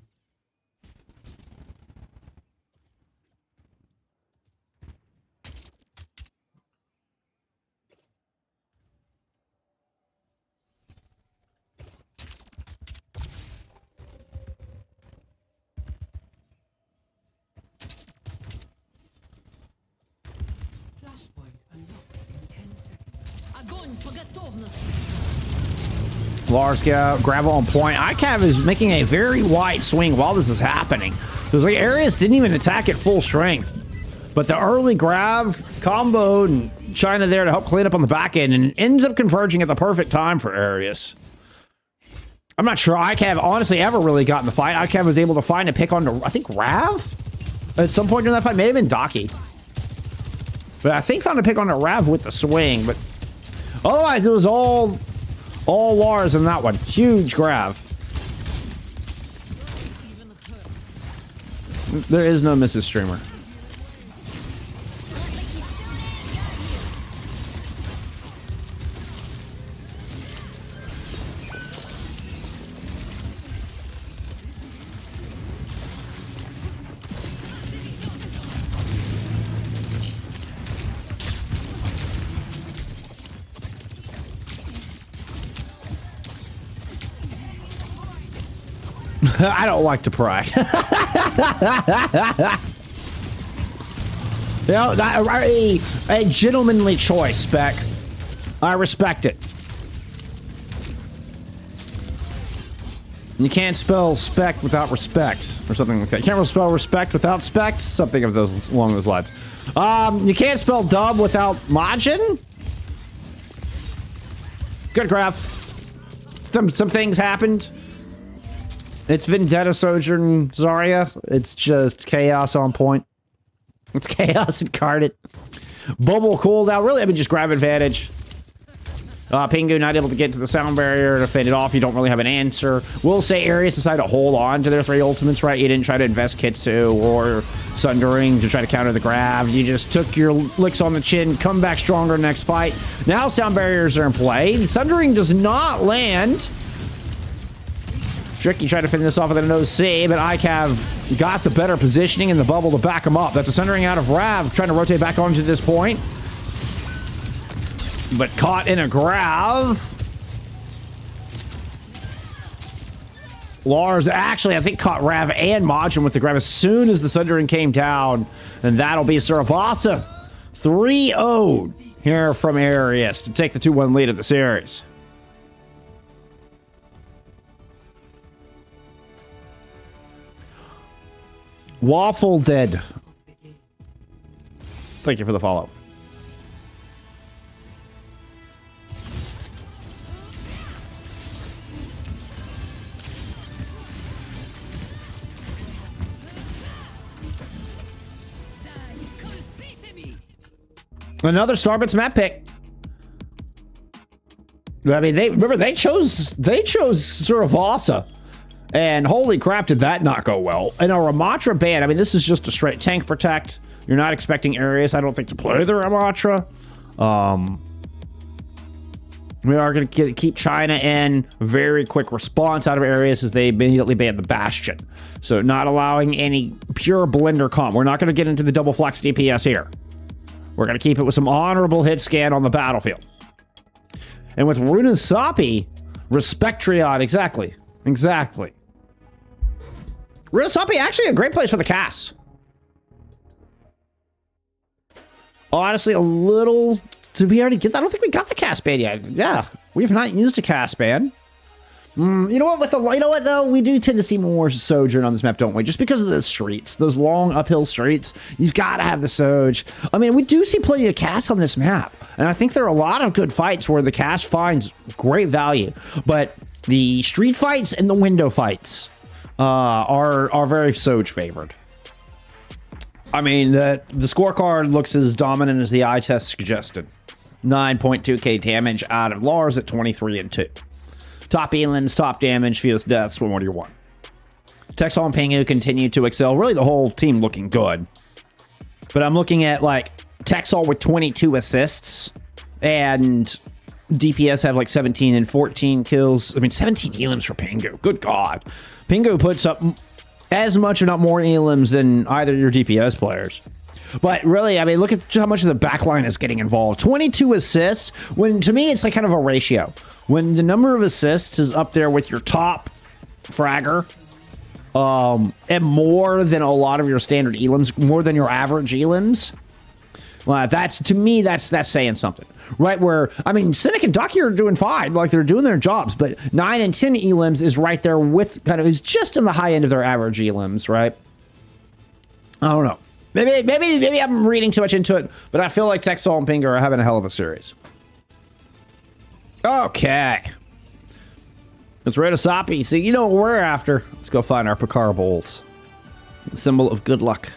Flashpoint unlocks in 10 seconds. Огонь по готовности. Lars grab on point. ICAV is making a very wide swing while this is happening. It was like Ereus didn't even attack at full strength. But the early grab comboed and China there to help clean up on the back end, and it ends up converging at the perfect time for Ereus. I'm not sure ICAV honestly ever really got in the fight. ICAV was able to find a pick on, I think, Rav? At some point during that fight. May have been Dockiyyy. But I think found a pick on a Rav with the swing. But otherwise, it was all Lars in that one. Huge grab. There is no Mrs. Streamer. I don't like to pry. You know, a gentlemanly choice, Spec. I respect it. You can't spell spec without respect, or something like that. You can't spell respect without spect, something of those along those lines. You can't spell dub without Majin. Good grab. Some things happened. It's Vendetta Sojourn Zarya. It's just chaos on point. It's chaos incarnate. Bubble cooldown. Really, I mean, just grab advantage. Pingu not able to get to the sound barrier to fade it off. You don't really have an answer. We'll say Ereus decided to hold on to their 3 ultimates, right? You didn't try to invest Kitsu or Sundering to try to counter the grab. You just took your licks on the chin, come back stronger next fight. Now sound barriers are in play. Sundering does not land. Tricky tried to finish this off with an OC, but ICAV got the better positioning in the bubble to back him up. That's a Sundering out of Rav, trying to rotate back onto this point. But caught in a grab. Lars actually, I think, caught Rav and Majin with the grab as soon as the Sundering came down. And that'll be Suravasa. 3-0 here from Ereus to take the 2-1 lead of the series. Waffle dead. Thank you for the follow. Another StarBits map pick. I mean, they chose Suravasa. And holy crap, did that not go well. And a Ramatra ban, I mean, this is just a straight tank protect. You're not expecting Ereus, I don't think, to play the Ramatra. We are going to keep China in. Very quick response out of Ereus as they immediately ban the Bastion. So not allowing any pure blender comp. We're not going to get into the double flex DPS here. We're going to keep it with some honorable hit scan on the battlefield. And with Runasapi, respect Triad, exactly. Exactly. Runasapi, actually a great place for the cast. Honestly, a little... Did we already get that? I don't think we got the cast ban yet. Yeah, we have not used a cast ban. You know what? You know what, though? We do tend to see more Sojourn on this map, don't we? Just because of the streets. Those long uphill streets. You've got to have the Soj. I mean, we do see plenty of cast on this map. And I think there are a lot of good fights where the cast finds great value. But the street fights and the window fights are very Soj favored. I mean, the scorecard looks as dominant as the eye test suggested. 9.2k damage out of Lars at 23-2. Top elims, top damage, fewest deaths. What more do you want? Teksol and Pingu continue to excel. Really, the whole team looking good. But I'm looking at, like, Teksol with 22 assists. And DPS have, like, 17 and 14 kills. I mean, 17 elims for Pingu. Good God. Pingu puts up as much, if not more, elims than either of your DPS players. But really, I mean, look at how much of the backline is getting involved. 22 assists, when to me, it's like kind of a ratio. When the number of assists is up there with your top fragger, and more than a lot of your standard elims, more than your average elims, well, that's, to me, that's saying something. Right where, I mean, Cynic and Dockiyyy are doing fine, like they're doing their jobs, but 9 and 10 elims is right there with, kind of, is just in the high end of their average elims, right? I don't know. Maybe I'm reading too much into it, but I feel like Teksol and Pingu are having a hell of a series. Okay. It's Runasapi. So you know what we're after. Let's go find our Pakara bowls. Symbol of good luck.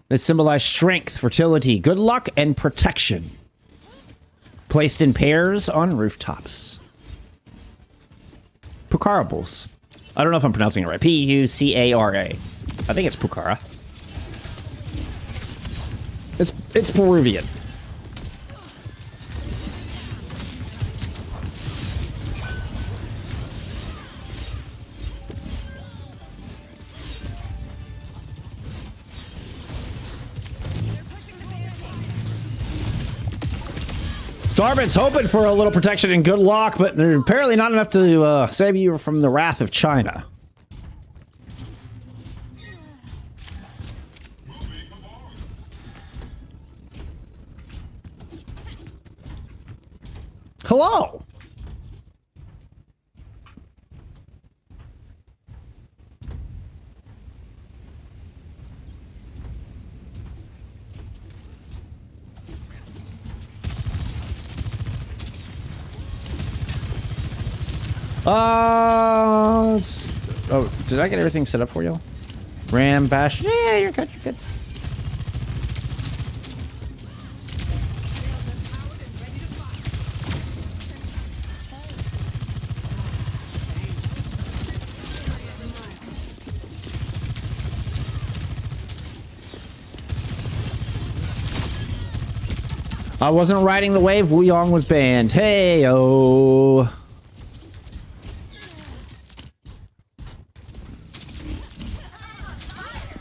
They symbolize strength, fertility, good luck, and protection. Placed in pairs on rooftops. Pukarables. I don't know if I'm pronouncing it right. P-U-C-A-R-A. I think it's Pukara. It's Peruvian. StarBits hoping for a little protection and good luck, but they're apparently not enough to save you from the wrath of China. Hello. Oh, did I get everything set up for you? Ram, bash. Yeah, you're good, you're good. I wasn't riding the wave. Wuyong was banned. Hey-oh.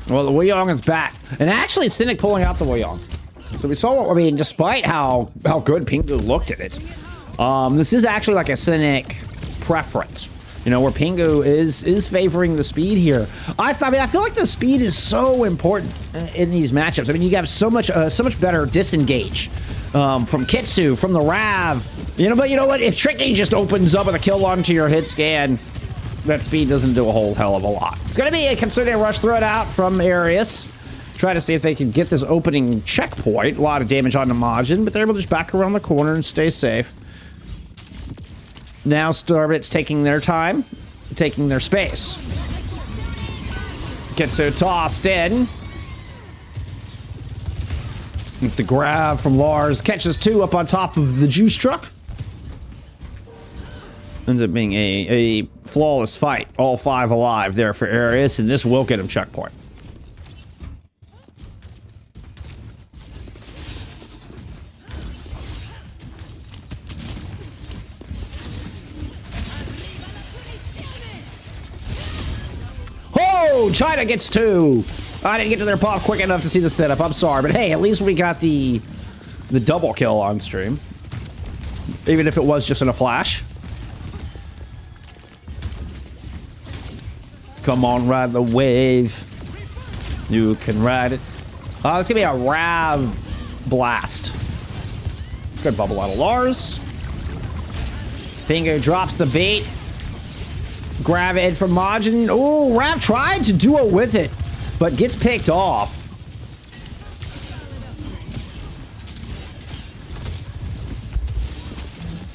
Well, the Wuyong is back. And actually, Cynic pulling out the Wuyong. So we saw what, I mean, despite how good Pingu looked at it, this is actually like a Cynic preference. You know, where Pingu is favoring the speed here. I feel like the speed is so important in these matchups. I mean, you have so much better disengage from Kitsu, from the Rav. You know, but you know what? If Tricky just opens up with a kill onto your hit scan, that speed doesn't do a whole hell of a lot. It's going to be a concerted rush throw it out from Ereus. Try to see if they can get this opening checkpoint. A lot of damage on the Majin, but they're able to just back around the corner and stay safe. Now StarBits taking their time, taking their space. Gets so tossed in. With the grab from Lars, catches two up on top of the juice truck. Ends up being a flawless fight. All five alive there for Ereus, and this will get him checkpoint. Oh, China gets two. I didn't get to their pop quick enough to see the setup. I'm sorry, but hey, at least we got the double kill on stream. Even if it was just in a flash. Come on, ride the wave. You can ride it. It's gonna be a Rav blast. Good bubble out of Lars. Pingu drops the bait. Grab it from Majin. Oh, Rav tried to duo with it, but gets picked off.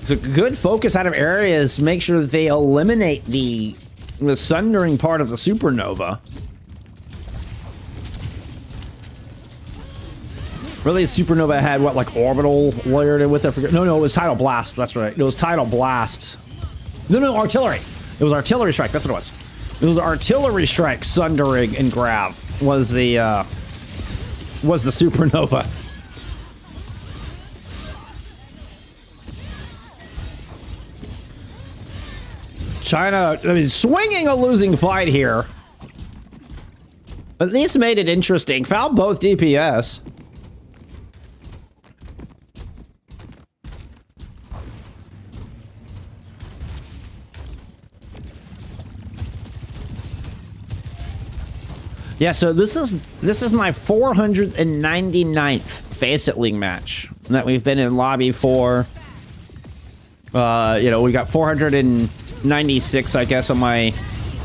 So good focus out of Ereus. Make sure that they eliminate the sundering part of the supernova. Really, supernova had what, like orbital layered in with it? I forget. No, it was tidal blast. That's right. It was tidal blast. No, artillery. It was artillery strike. That's what it was. It was artillery strike, sundering, and grav was the supernova. China, I mean, swinging a losing fight here. At least made it interesting. Fouled both DPS. Yeah, so this is my 499th FACEIT League match that we've been in lobby for. You know, we got 496, I guess, on my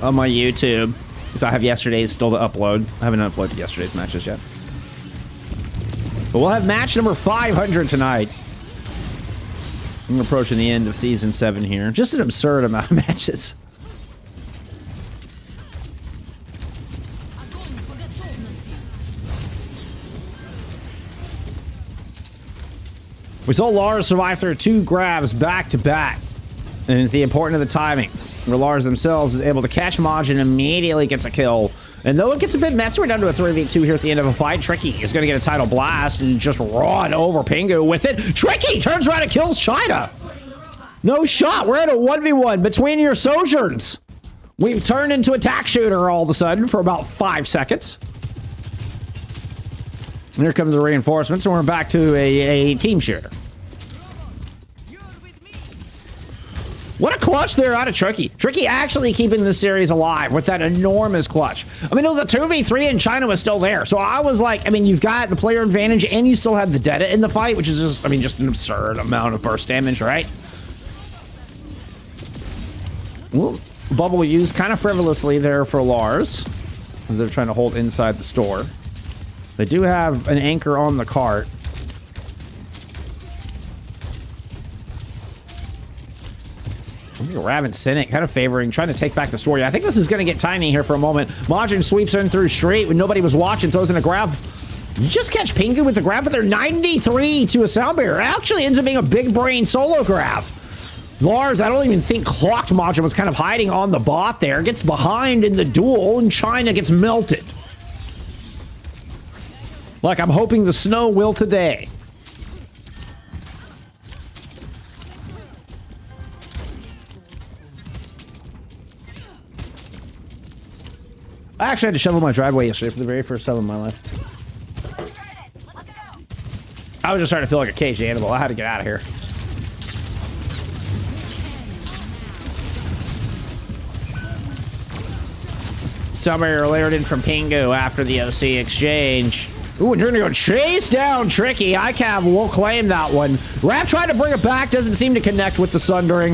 YouTube. Because I have yesterday's still to upload. I haven't uploaded yesterday's matches yet. But we'll have match number 500 tonight. I'm approaching the end of season 7 here. Just an absurd amount of matches. We saw Lars survive through 2 grabs back to back. And it's the importance of the timing, where Lars themselves is able to catch Majin and immediately gets a kill. And though it gets a bit messy, we're down to a 3v2 here at the end of a fight. Tricky is going to get a tidal blast and just run over Pingu with it. Tricky turns around and kills China. No shot. We're at a 1v1 between your sojourns. We've turned into attack shooter all of a sudden for about 5 seconds. And here comes the reinforcements, and we're back to a team shooter. What a clutch there out of Tricky. Tricky actually keeping this series alive with that enormous clutch. I mean, it was a 2v3 and China was still there. So I was like, I mean, you've got the player advantage and you still have the Deta in the fight, which is just, I mean, just an absurd amount of burst damage, right? Well, bubble used kind of frivolously there for Lars. They're trying to hold inside the store. They do have an anchor on the cart. Rav and Cynic kind of favoring, trying to take back the story. I think this is going to get tiny here for a moment. Majin sweeps in through street when nobody was watching, throws in a grab. You just catch Pingu with the grab, but they're 93 to a sound barrier. It actually ends up being a big brain solo grab. Lars, I don't even think clocked Majin, was kind of hiding on the bot there. Gets behind in the duel, and China gets melted. Like, I'm hoping the snow will today. I actually had to shovel my driveway yesterday for the very first time in my life. I was just starting to feel like a caged animal. I had to get out of here. Summer layered in from Pingu after the OC exchange. Ooh, and you're gonna go chase down Tricky. ICAV will claim that one. Rat tried to bring it back, doesn't seem to connect with the Sundering.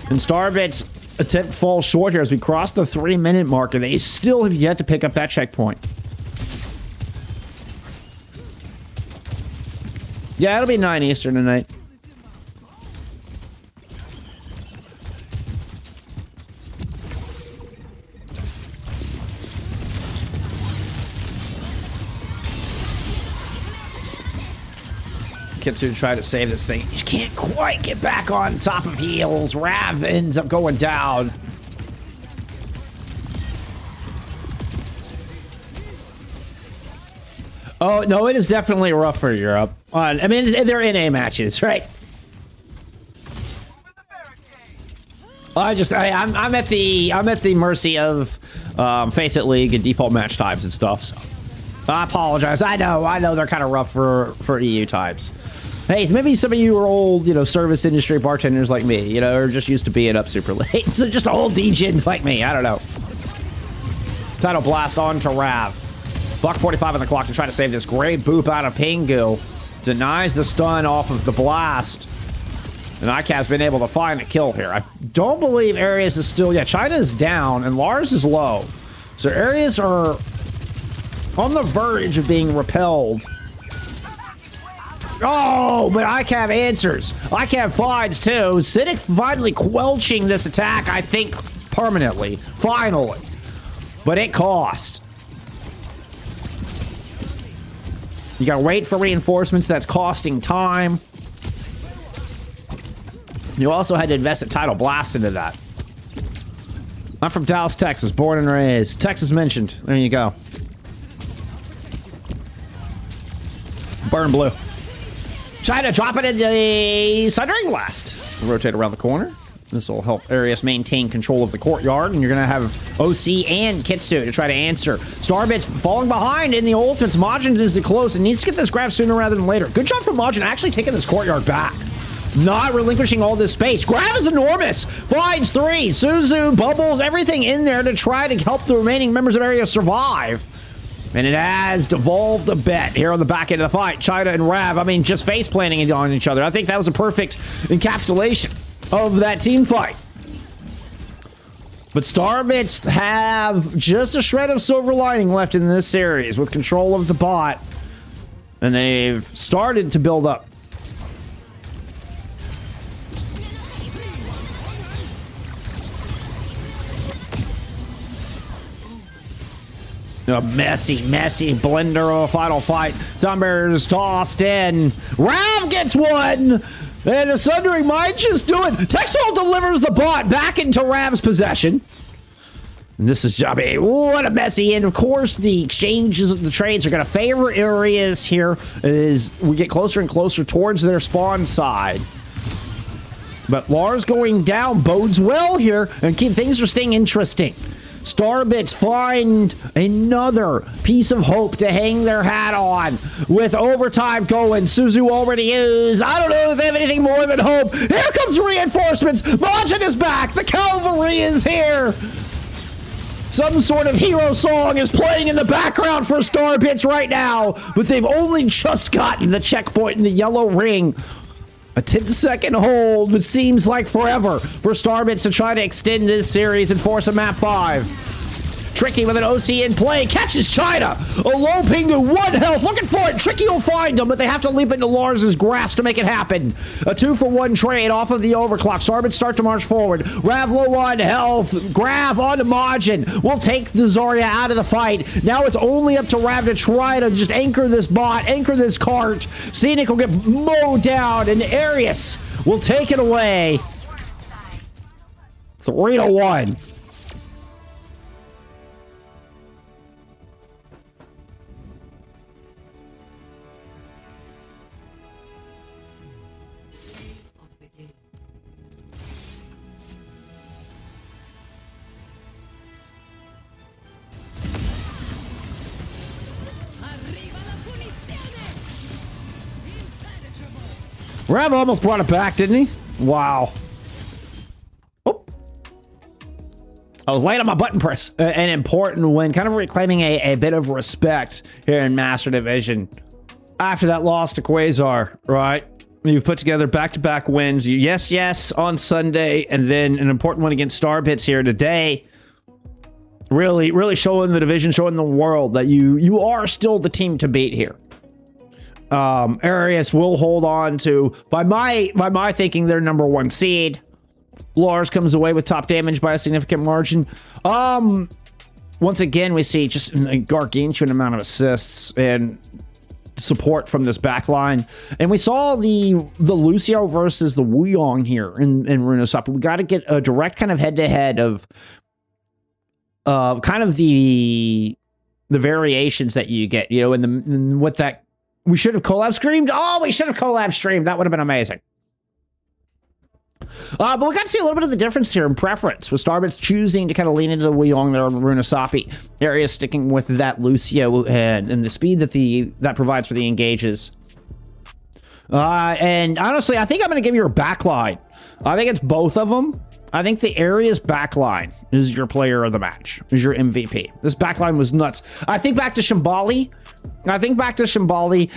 And StarBits attempt falls short here as we cross the 3-minute marker. They still have yet to pick up that checkpoint. Yeah, it'll be 9 Eastern tonight. Kitsu try to save this thing. You can't quite get back on top of heels. Rav ends up going down. Oh, no, it is definitely rough for Europe. I mean, they're NA matches, right? I'm at the mercy of FACEIT League and default match times and stuff, so I apologize. I know they're kind of rough for EU times. Hey, maybe some of you are old, service industry bartenders like me, or just used to being up super late. So just old degens like me. I don't know. Title blast on to Rav. Buck 45 on the clock to try to save this. Great boop out of Pingu. Denies the stun off of the blast. And ICAV's been able to find a kill here. I don't believe Ereus is still... Yeah, China is down and Lars is low. So Ereus are on the verge of being repelled. Oh, but ICAV answers. ICAV finds too. Cynic finally quelching this attack, I think, permanently. Finally. But it cost. You gotta wait for reinforcements. That's costing time. You also had to invest a tidal blast into that. I'm from Dallas, Texas, born and raised. Texas mentioned. There you go. Burn blue. China dropping in the Sundering Blast. Rotate around the corner. This will help Ereus maintain control of the courtyard, and you're going to have OC and Kitsu to try to answer. StarBits falling behind in the ultimates. Majin is the close and needs to get this grab sooner rather than later. Good job from Majin actually taking this courtyard back. Not relinquishing all this space. Grab is enormous. Finds 3. Suzu, Bubbles, everything in there to try to help the remaining members of Ereus survive. And it has devolved a bit here on the back end of the fight. China and Rav, I mean, just face planting on each other. I think that was a perfect encapsulation of that team fight. But StarBits have just a shred of silver lining left in this series with control of the bot. And they've started to build up. A messy blender of a final fight. Sunbear's tossed in. Rav gets one! And the Sundering might just do it. Teksol delivers the bot back into Rav's possession. And this is, I mean, what a messy end. Of course, the exchanges, the trades are going to favor Ereus here as we get closer and closer towards their spawn side. But Lars going down bodes well here, and things are staying interesting. StarBits find another piece of hope to hang their hat on with overtime going. Suzu already used. I don't know if they have anything more than hope. Here comes reinforcements. Majin is back. The cavalry is here. Some sort of hero song is playing in the background for StarBits right now, but they've only just gotten the checkpoint in the yellow ring. A 10-second hold, which seems like forever for StarBits to try to extend this series and force a map 5. Tricky with an OC in play. Catches China. A low Pingu. 1 health. Looking for it. Tricky will find him, but they have to leap into Lars's grasp to make it happen. A 2-for-1 trade off of the overclock. StarBits start to march forward. Ravlo 1 health. Grav onto Majin. Will take the Zarya out of the fight. Now it's only up to Rav to try to just anchor this bot, anchor this cart. CNYXC will get mowed down, and Ereus will take it away. 3-1. Rav almost brought it back, didn't he? Wow. Oh. I was late on my button press. An important win, kind of reclaiming a bit of respect here in Master Division. After that loss to Quasar, right? You've put together back-to-back wins. Yes, on Sunday, and then an important one against StarBits here today. Really showing the division, showing the world that you are still the team to beat here. Ereus will hold on to, by my thinking, their #1 seed. Lars comes away with top damage by a significant margin. Once again, we see just a gargantuan amount of assists and support from this backline. And we saw the Lucio versus the Wuyong here in Runasapi. We got to get a direct kind of head-to-head of kind of the variations that you get, you know, and what that. We should have collab streamed. Oh, we should have collab streamed. That would have been amazing. But we got to see a little bit of the difference here in preference, with StarBits choosing to kind of lean into the Wuyong there on Runasapi. Area sticking with that Lucio and the speed that provides for the engages. And honestly, I think I'm going to give you a backline. I think it's both of them. I think the Area's backline is your player of the match, is your MVP. This backline was nuts. I think back to Shambali.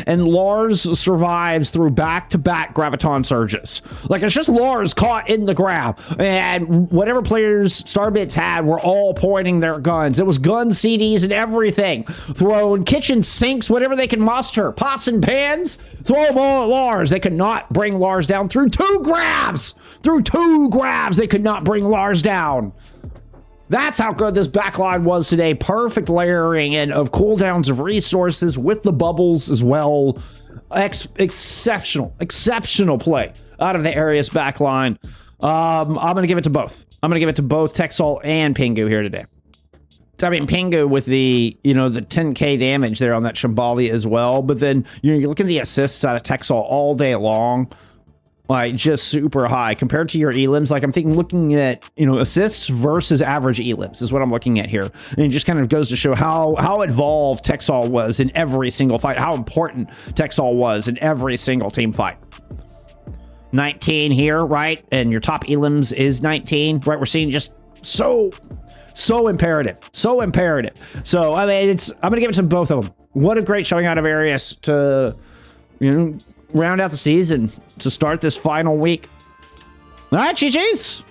And Lars survives through back-to-back Graviton surges. Like, it's just Lars caught in the grab. And whatever players StarBits had were all pointing their guns. It was guns, CDs, and everything. Throwing kitchen sinks, whatever they can muster. Pots and pans, throw them all at Lars. They could not bring Lars down through 2 grabs. They could not bring Lars down. That's how good this backline was today. Perfect layering and of cooldowns of resources with the bubbles as well. Exceptional play out of the Ereus backline. I'm going to give it to both. I'm going to give it to both teksol and Pingu here today. I mean, Pingu with the 10k damage there on that Shambali as well. But then, you look at the assists out of teksol all day long. Like, just super high compared to your elims. Like, I'm looking at, assists versus average elims is what I'm looking at here. And it just kind of goes to show how involved teksol was in every single fight, how important teksol was in every single team fight. 19 here, right? And your top elims is 19, right? We're seeing just so imperative. So, I mean, I'm going to give it to both of them. What a great showing out of Ereus to, round out the season, to start this final week. All right, GG's.